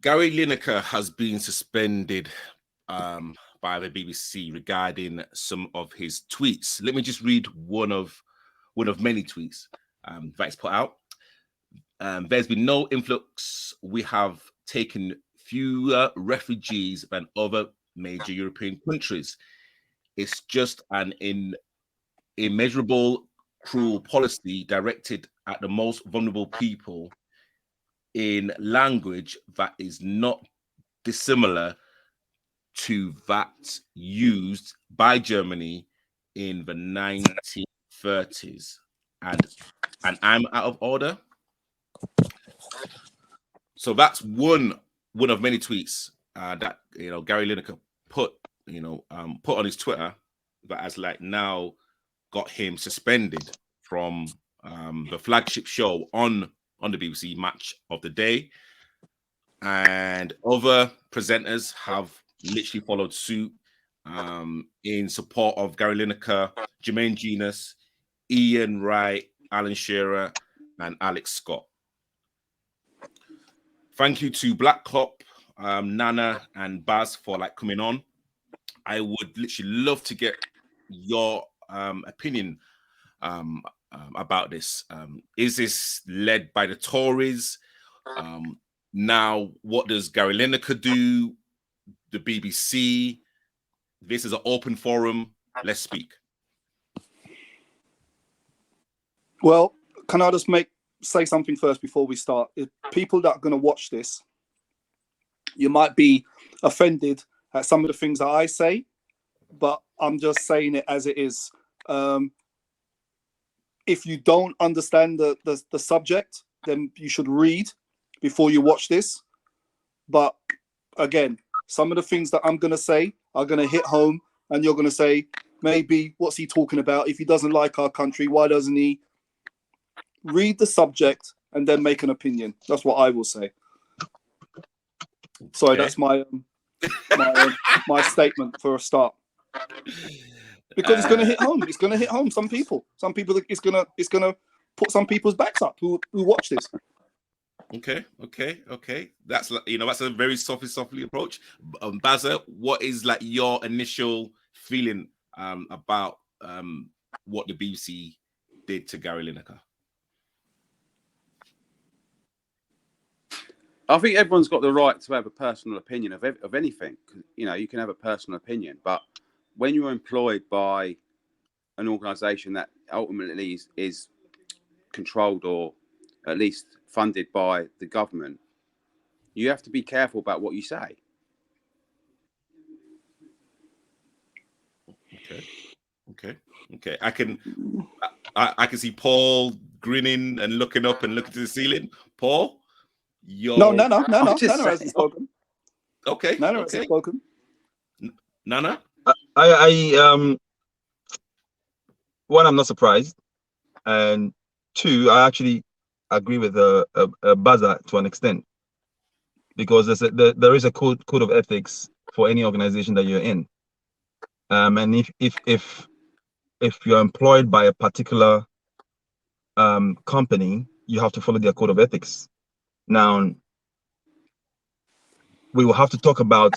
Gary Lineker has been suspended by the BBC regarding some of his tweets. Let me just read one of many tweets that he's put out. There's been no influx. We have taken fewer refugees than other major European countries. It's just an immeasurable, cruel policy directed at the most vulnerable people in language that is not dissimilar to that used by Germany in the 1930s. And I'm out of order. So that's one of many tweets that Gary Lineker put on his Twitter that has now got him suspended from the flagship show on the BBC, Match of the Day. And other presenters have literally followed suit in support of Gary Lineker, Jermaine Genius, Ian Wright, Alan Shearer, and Alex Scott. Thank you to Black Cop, Nana, and Baz for coming on. I would literally love to get your opinion about this. Is this led by the Tories? Now, what does Gary Lineker do? The BBC? This is an open forum. Let's speak. Well, can I just say something first before we start? If people that are going to watch this, you might be offended at some of the things that I say, but I'm just saying it as it is. If you don't understand the subject, then you should read before you watch this. But again, some of the things that I'm going to say are going to hit home, and you're going to say, maybe, what's he talking about? If he doesn't like our country, why doesn't he? Read the subject and then make an opinion. That's what I will say. Sorry, that's my statement for a start. Because it's going to hit home. It's going to hit home. Some people. It's going to put some people's backs up who watch this. Okay. That's that's a very softly approach. Bazza, what is your initial feeling about what the BBC did to Gary Lineker? I think everyone's got the right to have a personal opinion of anything. You can have a personal opinion, but when you're employed by an organisation that ultimately is controlled or at least funded by the government, you have to be careful about what you say. Okay. I can see Paul grinning and looking up and looking to the ceiling. Paul? No, Nana hasn't spoken. Okay. Nana hasn't spoken. Nana? I one, I'm not surprised, and two, I actually agree with Baza to an extent, because there is a code of ethics for any organization that you're in, and if you're employed by a particular company, you have to follow their code of ethics. Now, we will have to talk about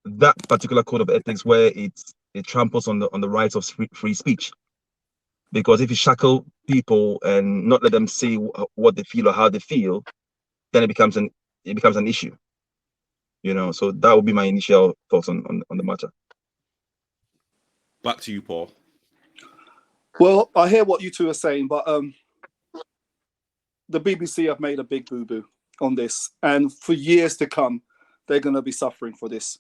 that particular code of ethics where it tramples on the rights of free speech. Because if you shackle people and not let them say what they feel or how they feel, then it becomes an issue. So that would be my initial thoughts on the matter. Back to you, Paul. Well, I hear what you two are saying, but the BBC have made a big boo-boo on this, and for years to come, they're going to be suffering for this.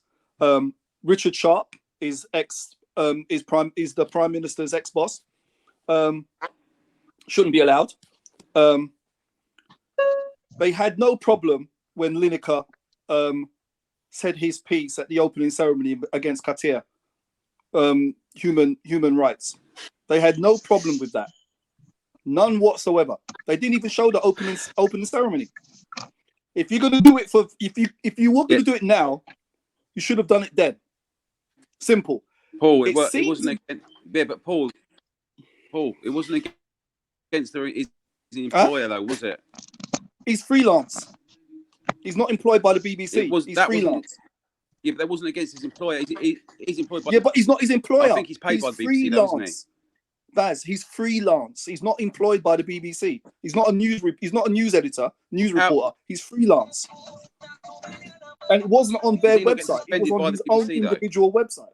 Richard Sharp is the Prime Minister's ex-boss. Shouldn't be allowed. They had no problem when Lineker said his piece at the opening ceremony against Qatar, human rights. They had no problem with that, none whatsoever. They didn't even show the opening ceremony. If you're going to do it if you were going to do it now, you should have done it then. Simple. Paul, it wasn't against. Yeah, but Paul, it wasn't against his employer, though, was it? He's freelance. He's not employed by the BBC. He's freelance. Yeah, but that wasn't against his employer. He's employed by. Yeah, but he's not his employer. I think he's paid by the BBC, freelance. though, isn't he? Baz, he's freelance. He's not employed by the BBC. He's not a news editor, news reporter. He's freelance. And it wasn't on their website. It was on his own individual website.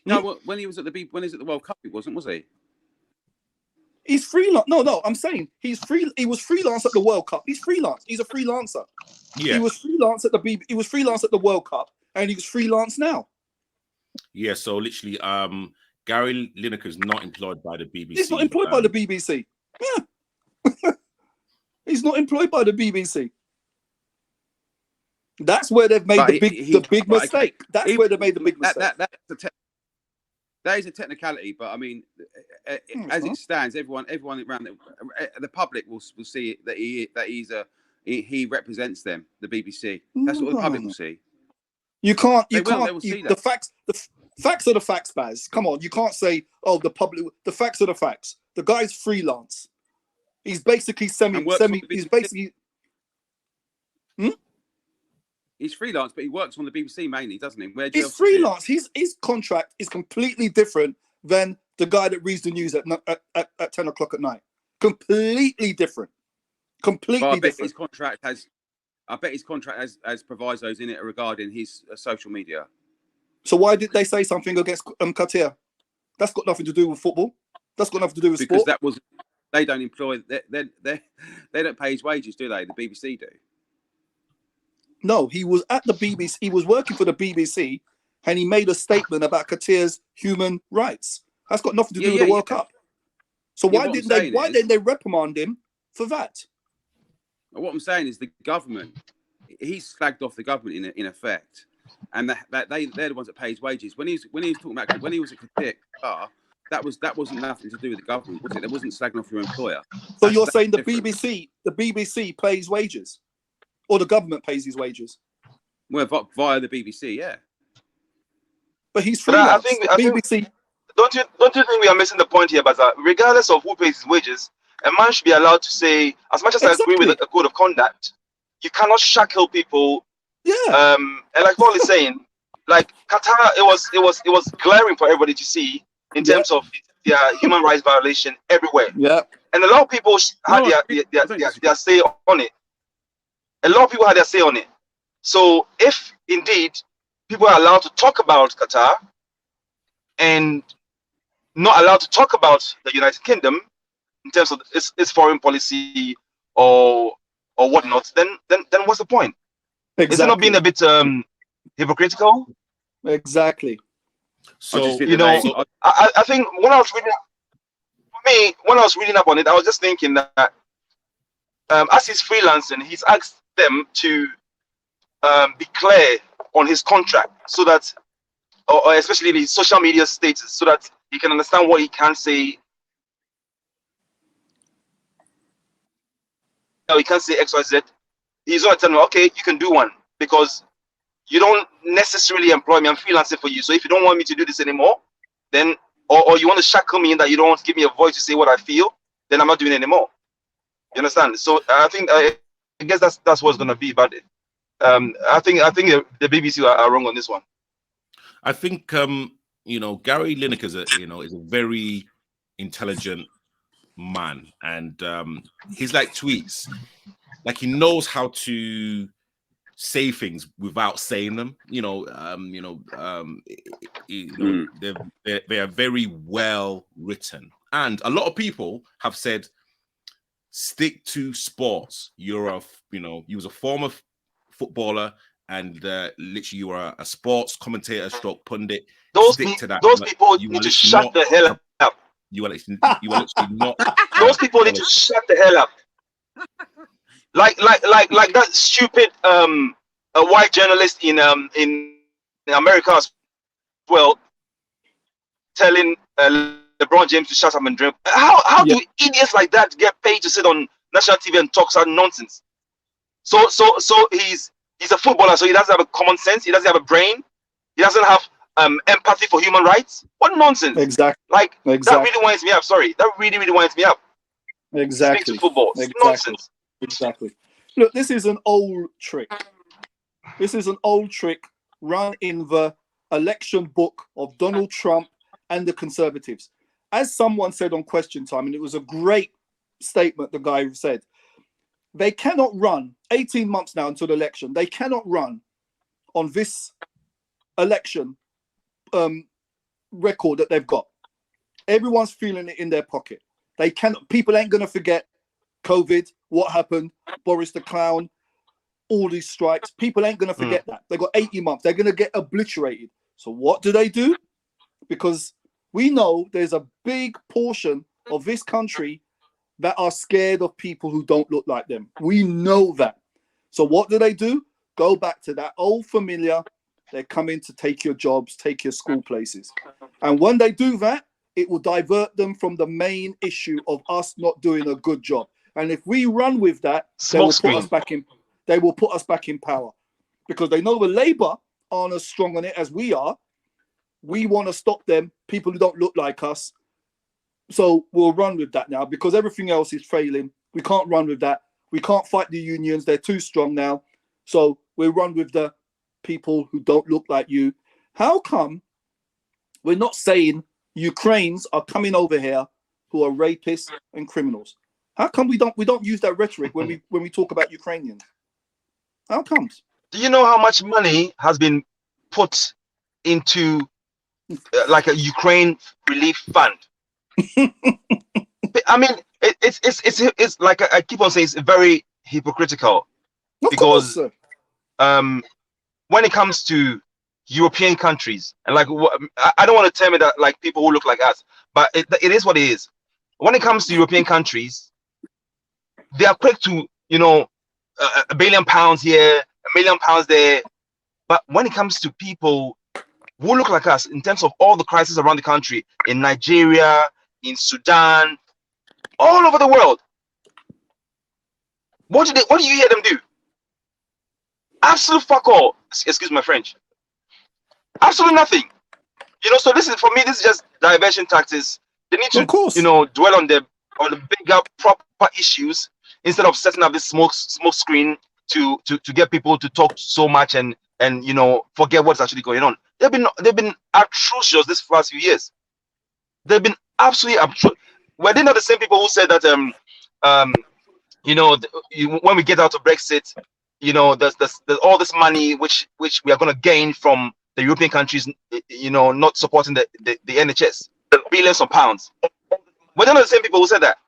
No, when he was at the World Cup, he wasn't, was he? He's freelance. No, I'm saying he's free. He was freelance at the World Cup. He's freelance. He's a freelancer. Yeah. He was freelance at He was freelance at the World Cup, and he's freelance now. Yeah. So literally, Gary Lineker is not employed by the BBC. He's not employed by the BBC. Yeah. He's not employed by the BBC. That's where they've made the big mistake. That's where they made the big mistake. That is a technicality, but I mean, as it stands, everyone around the public will see that he represents them, the BBC. That's what the public will see. The facts are the facts, Baz. Come on, you can't say, oh, the public. The facts are the facts. The guy's freelance. He's basically He's basically. He's freelance, but he works on the BBC mainly, doesn't he? He's freelance. His contract is completely different than the guy that reads the news at 10 o'clock at night. Completely different. Completely different. I bet his contract has provisos in it regarding his social media. So why did they say something against Qatar? That's got nothing to do with football. That's got nothing to do with sport. Because they don't employ. They don't pay his wages, do they? The BBC do. No, he was at the BBC. He was working for the BBC, and he made a statement about Qatar's human rights. That's got nothing to do with the World Cup. So why didn't they reprimand him for that? What I'm saying is the government. He's slagged off the government in effect, and they're the ones that pay his wages. When he was talking about when he was at Qatar, that wasn't nothing to do with the government, was it? That wasn't slagging off your employer. So you're saying the BBC pays wages? Or the government pays his wages? Well, via the BBC, yeah. But he's freelance. I think, don't you think we are missing the point here, Baza? Regardless of who pays his wages, a man should be allowed to say, as much as I agree with a code of conduct, you cannot shackle people. Yeah. And like Paul is saying, like Qatar, it was glaring for everybody to see in terms of their human rights violation everywhere. Yeah. And a lot of people had their say on it. A lot of people had their say on it. So if indeed people are allowed to talk about Qatar and not allowed to talk about the United Kingdom in terms of its foreign policy or whatnot, then what's the point? Exactly. Is it not being a bit hypocritical? Exactly. So I think when I was reading up on it, I was just thinking that as he's freelancing, he's asked them to be clear on his contract, so that, or especially the social media status, so that he can understand what he can say. No, he can't say X, Y, Z. He's not telling me, okay, you can do one because you don't necessarily employ me. I'm freelancing for you. So if you don't want me to do this anymore, then, or you want to shackle me in that you don't want to give me a voice to say what I feel, then I'm not doing it anymore. You understand? So I think I guess that's what's gonna be. But I think the BBC are wrong on this one. I think Gary Lineker is a very intelligent man, and he's like tweets, like he knows how to say things without saying them. They are very well written, and a lot of people have said, stick to sports. You was a former footballer, and literally you are a sports commentator, stroke pundit. Those people need to shut the hell up. You will literally not. Those people need to shut the hell up. Like that stupid a white journalist in America as well, telling LeBron James to shut up and drink. How do idiots like that get paid to sit on national TV and talk such nonsense? So he's a footballer, so he doesn't have a common sense. He doesn't have a brain. He doesn't have empathy for human rights. What nonsense! Exactly. That really winds me up. Sorry, that really winds me up. Exactly. Speak to football. It's Exactly. nonsense. Exactly. Look, this is an old trick. This is an old trick run in the election book of Donald Trump and the Conservatives. As someone said on Question Time, and it was a great statement the guy said, they cannot run 18 months now until the election. They cannot run on this election record that they've got. Everyone's feeling it in their pocket. They cannot. People ain't going to forget COVID, what happened, Boris the Clown, all these strikes. People ain't going to forget that. They got 80 months. They're going to get obliterated. So what do? Because we know there's a big portion of this country that are scared of people who don't look like them. We know that. So what do? Go back to that old familiar. They're coming to take your jobs, take your school places. And when they do that, it will divert them from the main issue of us not doing a good job. And if we run with that, they will put us back in power. Because they know the Labour aren't as strong on it as we are. We want to stop them, people who don't look like us. So we'll run with that now because everything else is failing. We can't run with that. We can't fight the unions. They're too strong now. So we'll run with the people who don't look like you. How come we're not saying Ukrainians are coming over here who are rapists and criminals? How come we don't use that rhetoric when we talk about Ukrainians? How comes? Do you know how much money has been put into like a Ukraine relief fund? I mean, it's like I keep on saying it's very hypocritical because when it comes to European countries and like I don't want to tell me that like people who look like us, but it is what it is. When it comes to European countries, they are quick to £1 billion here, £1 million there, but when it comes to people who look like us in terms of all the crises around the country in Nigeria, in Sudan, all over the world, what do you hear them do? Absolute fuck all. Excuse my French. Absolutely nothing. So this is, for me, this is just diversion tactics. They need to, dwell on the bigger proper issues instead of setting up this smoke screen to get people to talk so much and forget what's actually going on. They've been atrocious this past few years. They've been absolutely atrocious. Were they not the same people who said that when we get out of Brexit, there's all this money which we are going to gain from the European countries, not supporting the NHS, billions of pounds. Were they not the same people who said that?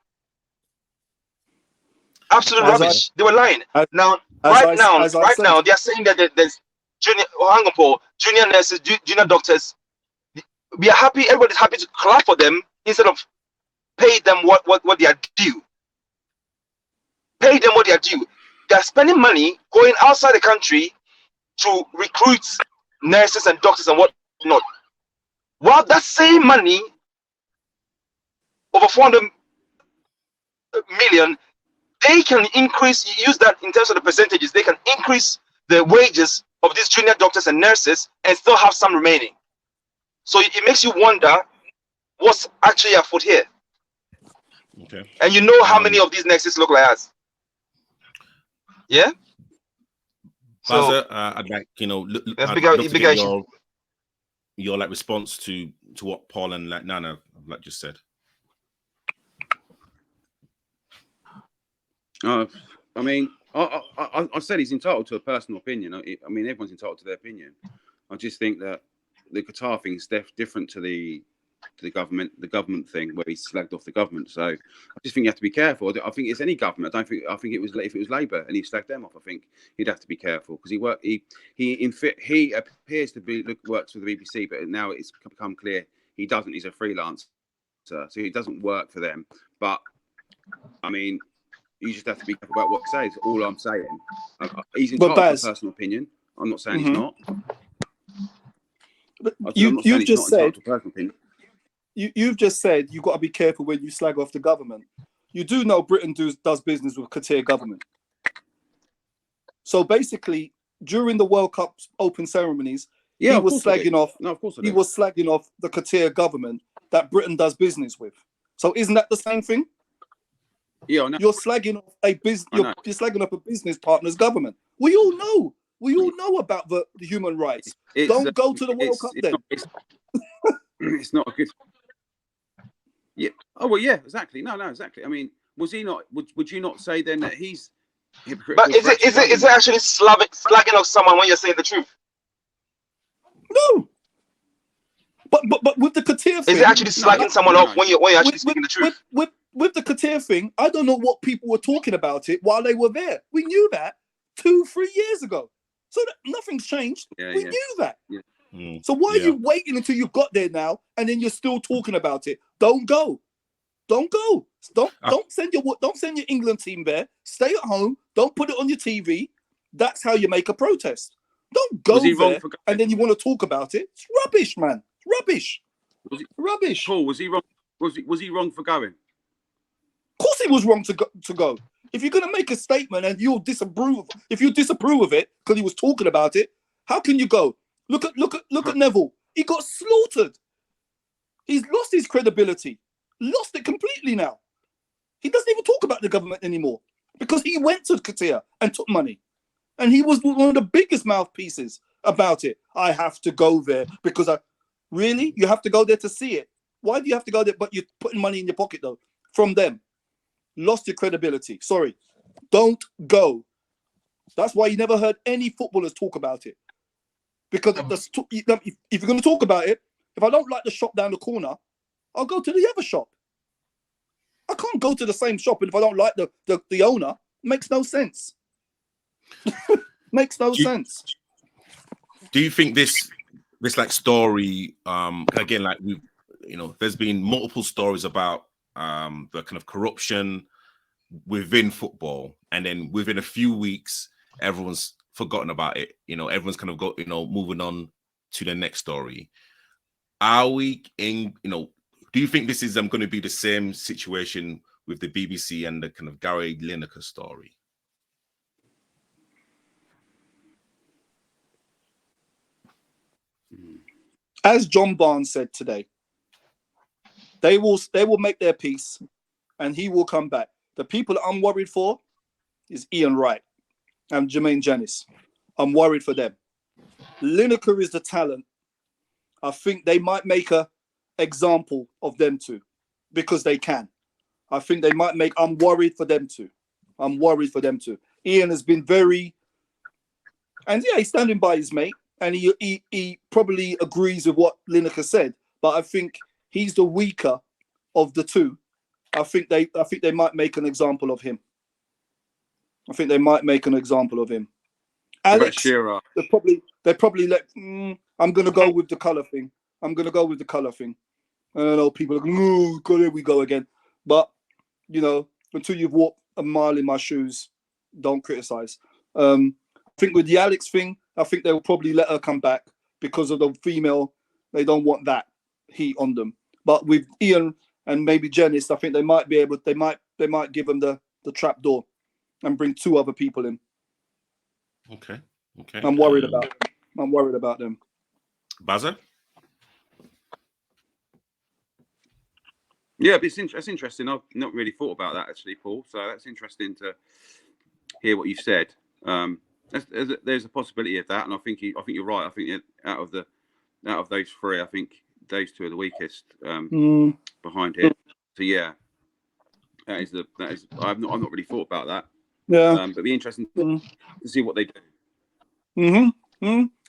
Absolute rubbish. They were lying. Right now, they are saying that there's junior nurses, junior doctors. We are happy. Everybody's happy to clap for them instead of pay them what they are due. Pay them what they are due. They are spending money going outside the country to recruit nurses and doctors and whatnot. While that same money, over 400 million, they can use that in terms of the percentages. They can increase the wages of these junior doctors and nurses and still have some remaining. So it makes you wonder what's actually afoot here. Okay. And you know how many of these nurses look like us? Yeah. So I'd like your like response to what Paul and like Nana like just said. I mean, I said he's entitled to a personal opinion. I mean, everyone's entitled to their opinion. I just think that the Qatar thing is different to the government thing where he slagged off the government. So I just think you have to be careful. I think it's any government. I think it was if it was Labour and he slagged them off, I think he'd have to be careful because he appears to be works for the BBC, but now it's become clear he doesn't. He's a freelancer, so he doesn't work for them. But I mean, you just have to be careful about what he says. All I'm saying, he's entitled to a personal opinion. I'm not saying he's not. But you've just said you've just said you've got to be careful when you slag off the government. You do know Britain does business with Qatar government. So basically, during the World Cup open ceremonies, he was slagging off. No, of course he was slagging off the Qatar government that Britain does business with. So isn't that the same thing? Yeah, I know. You're slagging off a business. I You're, know. you're slagging off a business partner's government. We all know. We all know about the human rights. Don't go to the World Cup then. It's not a good. Yeah. Oh well, yeah, exactly. No, exactly. I mean, was he not? Would you not say then that he's hypocritical? But is it actually slagging off someone when you're saying the truth? No. But with the Katir thing, Is it actually slagging someone off when you're actually speaking the truth? With the Katir thing, I don't know what people were talking about it while they were there. We knew that 2-3 years ago, so that nothing's changed. We knew that. Yeah. So why are you waiting until you got there now and then you're still talking about it? Don't go. Don't go. Don't send your England team there. Stay at home. Don't put it on your TV. That's how you make a protest. Don't go there and then you want to talk about it. It's rubbish, man. Rubbish. Rubbish. Paul, was he wrong? Was he wrong for going? Of course, he was wrong to go. If you're gonna make a statement and you disapprove of it because he was talking about it, how can you go? Look at Neville. He got slaughtered. He's lost his credibility. Lost it completely now. He doesn't even talk about the government anymore because he went to Qatar and took money, and he was one of the biggest mouthpieces about it. I have to go there because really, you have to go there to see it. Why do you have to go there? But you're putting money in your pocket though from them. Lost your credibility. Sorry, don't go. That's why you never heard any footballers talk about it. Because if you're going to talk about it, if I don't like the shop down the corner, I'll go to the other shop. I can't go to the same shop, and if I don't like the owner, it makes no sense. Makes no sense. Do you think this like story again, like there's been multiple stories about the kind of corruption within football, and then within a few weeks everyone's forgotten about it. Everyone's kind of got moving on to the next story. Are we in do you think this is going to be the same situation with the BBC and the kind of Gary Lineker story? As John Barnes said today, they will make their peace and he will come back. The people that I'm worried for is Ian Wright and Jermaine Jennings. I'm worried for them. Lineker is the talent. I think they might make a example of them too, because they can. I think they might make. I'm worried for them too. Ian has been very, and he's standing by his mate, and he probably agrees with what Lineker said. But I think he's the weaker of the two. I think they might make an example of him. Alex, they probably let. I'm gonna go with the color thing. I don't know. People are going, oh God, here we go again. But until you've walked a mile in my shoes, don't criticize. I think with the Alex thing, I think they'll probably let her come back because of the female. They don't want that heat on them. But with Ian and maybe Janice, I think they might be able. They might give them the trap door and bring 2 other people in. Okay. I'm worried about them. Bazza? Yeah, but that's interesting. I've not really thought about that actually, Paul. So that's interesting to hear what you've said. There's a possibility of that, and I think you're right. I think out of those 3, I think those 2 are the weakest behind him. So yeah, that is. I've not really thought about that. Yeah, but it'd be interesting to see what they do.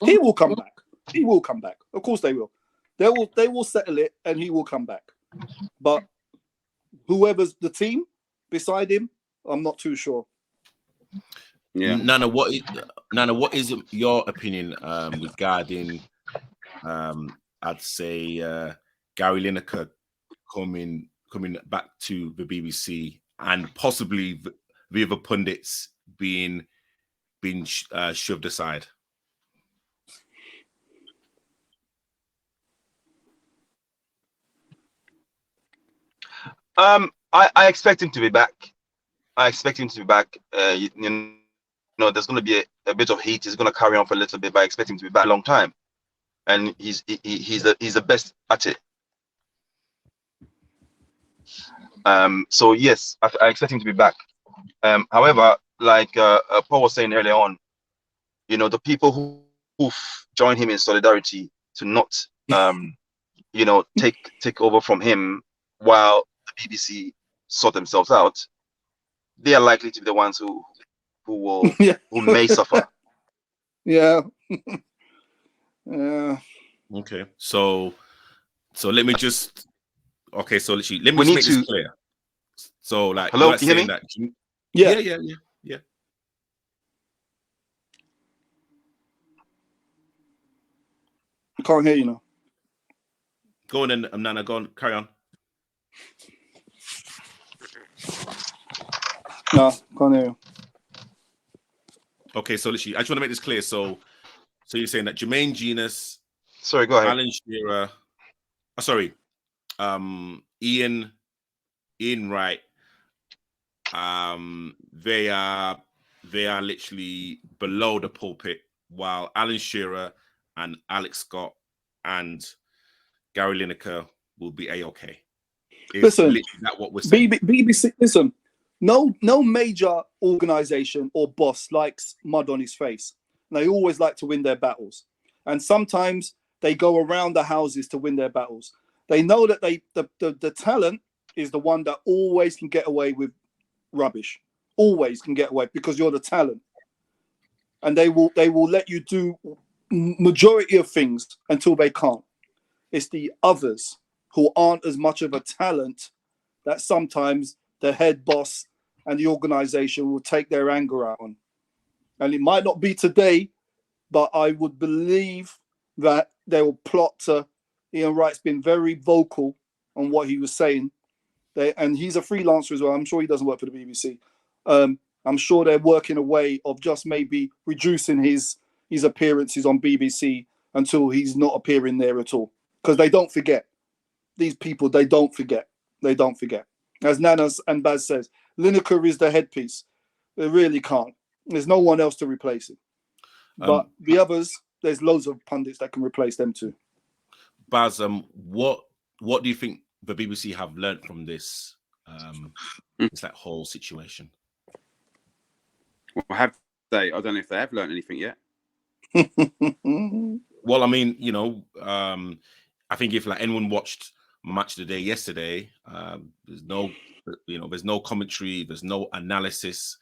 He will come back. Of course they will. They will settle it, and he will come back. But whoever's the team beside him, I'm not too sure. Yeah, Nana, what is your opinion regarding I'd say Gary Lineker coming back to the BBC and possibly the other pundits being shoved aside? I expect him to be back. There's going to be a bit of heat. He's going to carry on for a little bit, but I expect him to be back a long time. And he's the best at it. So yes, I expect him to be back. However, like Paul was saying earlier on, you know, the people who joined him in solidarity to not, you know, take over from him while the BBC sort themselves out, they are likely to be the ones who will Yeah. who may suffer. Yeah. Yeah. Okay. So let me just so literally let me We just need make this to. clear. So like Hello, you're can you hear saying me? that Yeah. yeah. I can't hear you now. Go on then, Nana, go on, carry on. No, can't hear you. Okay, so literally, I just want to make this clear. So you're saying that Jermaine Genius, Sorry, go ahead. Alan Shearer, sorry, Ian Wright, they are literally below the pulpit, while Alan Shearer and Alex Scott and Gary Lineker will be A-OK. Is Listen, literally that what we're saying? BBC, listen, no major organization or boss likes mud on his face. They always like to win their battles. And sometimes they go around the houses to win their battles. They know that the talent is the one that always can get away with rubbish. Always can get away because you're the talent. And they will let you do majority of things until they can't. It's the others who aren't as much of a talent that sometimes the head boss and the organization will take their anger out on. And it might not be today, but I would believe that they will plot to. Ian Wright's been very vocal on what he was saying. And he's a freelancer as well. I'm sure he doesn't work for the BBC. I'm sure they're working a way of just maybe reducing his appearances on BBC until he's not appearing there at all. Because they don't forget. These people, they don't forget. They don't forget. As Nanas and Baz says, Lineker is the headpiece. They really can't. There's no one else to replace it. But the others, there's loads of pundits that can replace them too. Baz, what do you think the BBC have learned from this that whole situation? Well, have they? I don't know if they have learned anything yet. Well, I mean, you know, I think if like anyone watched Match of the Day yesterday, there's no commentary, there's no analysis,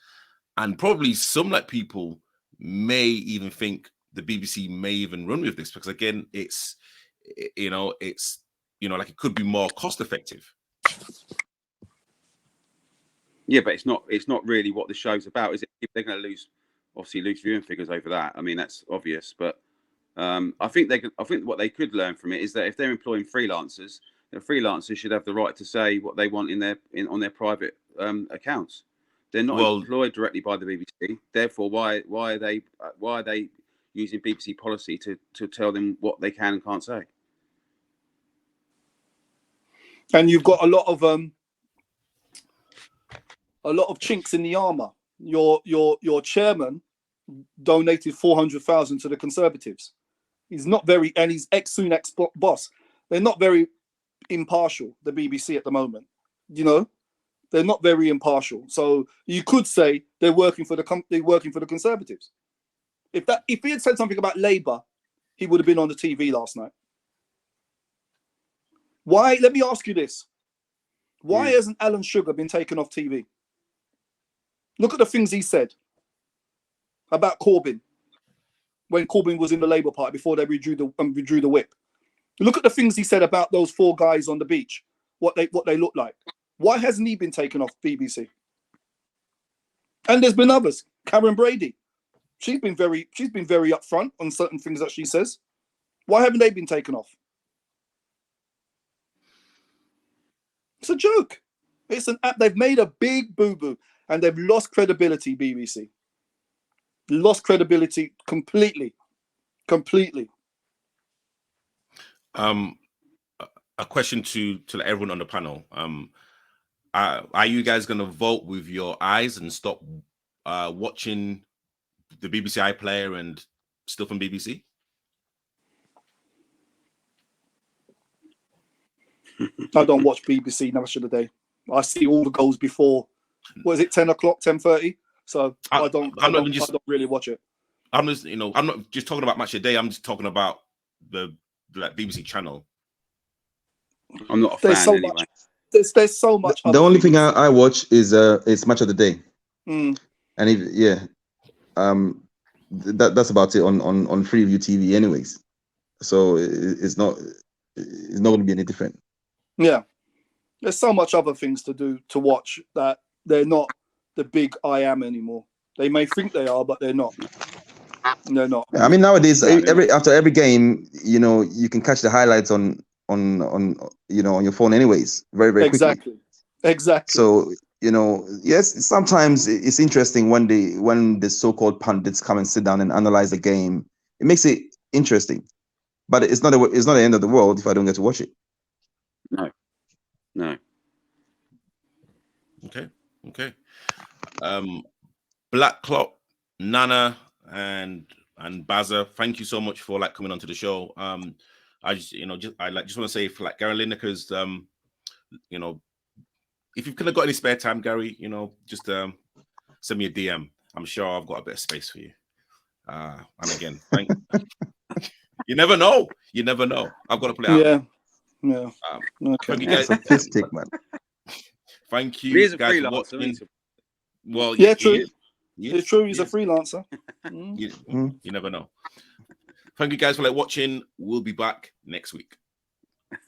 and probably some like people may even think the BBC may even run with this because again, it's like it could be more cost effective. Yeah, but it's not really what the show's about, is it? If they're going to lose viewing figures over that, I mean that's obvious. But I think what they could learn from it is that if they're employing freelancers, the freelancers should have the right to say what they want on their private accounts. They're not employed directly by the BBC. Therefore, why are they using BBC policy to tell them what they can and can't say? And you've got a lot of chinks in the armor. Your chairman donated 400,000 to the Conservatives. He's not very, and he's ex-Sunak boss. They're not very impartial, the BBC at the moment. You know, they're not very impartial. So you could say they're working for the Conservatives. If he had said something about Labour, he would have been on the TV last night. Why? Let me ask you this: why hasn't Alan Sugar been taken off TV? Look at the things he said about Corbyn when Corbyn was in the Labour Party before they withdrew the whip. Look at the things he said about those four guys on the beach, what they look like. Why hasn't he been taken off BBC? And there's been others. Karen Brady, she's been very upfront on certain things that she says. Why haven't they been taken off? It's a joke. It's an app. They've made a big boo-boo and they've lost credibility, BBC. Lost credibility completely. A question to everyone on the panel. Are you guys going to vote with your eyes and stop watching the BBC iPlayer and stuff on BBC? I don't watch BBC Match of the Day. I see all the goals before. What is it? 10 o'clock, 10:30. So I don't really watch it. I'm just, I'm not just talking about match of the day. I'm just talking about the BBC channel. I'm not a There's fan so anyway. much. There's so much. The only thing I watch is match of the day, Mm. and that's about it on Freeview TV, anyways. So it's not going to be any different. Yeah, there's so much other things to watch that they're not the big I am anymore. They may think they are, but they're not. They're not. Yeah, I mean, nowadays, No, after every game, you can catch the highlights on your phone, anyways, very, very quickly. Exactly. So yes, sometimes it's interesting when the so-called pundits come and sit down and analyze the game. It makes it interesting, but it's not the end of the world if I don't get to watch it. No. Okay. Black Clock, Nana, and Bazza, thank you so much for coming onto the show. I just want to say for Gary Lineker's, if you've kind of got any spare time, Gary, just send me a DM. I'm sure I've got a bit of space for you. And again, you never know. I've got to put it out. Yeah. Okay. Thank you guys. Statistic, man. Thank you guys for watching. Well, yeah, true. Yes, it's true. He's a freelancer. You never know. Thank you guys for watching. We'll be back next week.